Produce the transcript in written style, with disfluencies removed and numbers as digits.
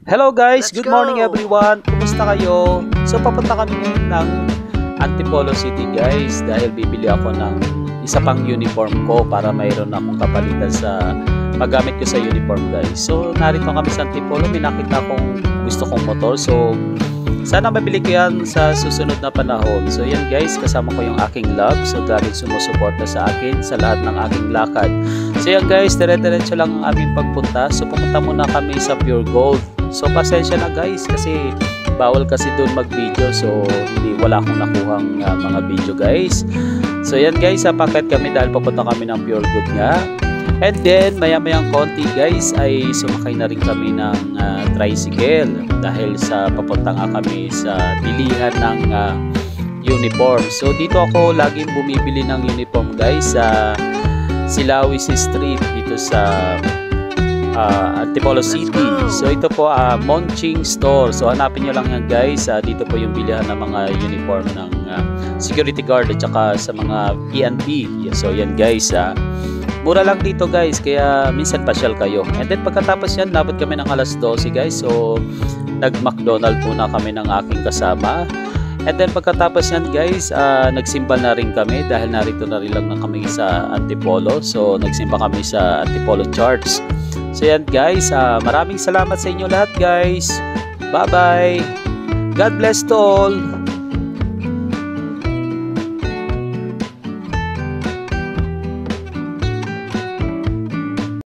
Hello guys, Let's good go! morning everyone. Kumusta kayo? So papunta kami ngayon ng Antipolo City guys dahil bibili ako ng isa pang uniform ko para mayroon akong kapalitan sa paggamit ko sa uniform guys. So narito kami sa Antipolo, may nakita akong gusto kong motor. So sana mabili ko yan sa susunod na panahon. So yan guys, kasama ko yung aking love. So laging sumusuporta sa akin sa lahat ng aking lakad. So yan guys, dire-diretso lang ang aming pagpunta. So pumunta muna kami sa Pure Gold. So pasensya na guys kasi bawal kasi doon mag-video. So wala akong nakuhang mga video guys. So yan guys, packet kami dahil papunta kami ng Pure Gold nga. And then maya-mayang konti guys ay sumakay na rin kami ng tricycle dahil sa papunta nga kami sa bilihan ng uniform. So dito ako laging bumibili ng uniform guys sa Silawis Street dito sa Antipolo City. So ito po Monching Store. So hanapin nyo lang yan guys. Dito po yung bilihan ng mga uniform ng security guard at saka sa mga PNP. So yan guys. Mura lang dito guys, kaya minsan pasyal kayo. And then pagkatapos yan, nabot kami ng alas 12 guys. So nag-McDonald po na kami ng aking kasama. And then pagkatapos yan guys, nagsimba na rin kami dahil narito na rin lang na kami sa Antipolo. So nagsimba kami sa Antipolo Church. So yan guys, maraming salamat sa inyo lahat guys. Bye bye. God bless to all.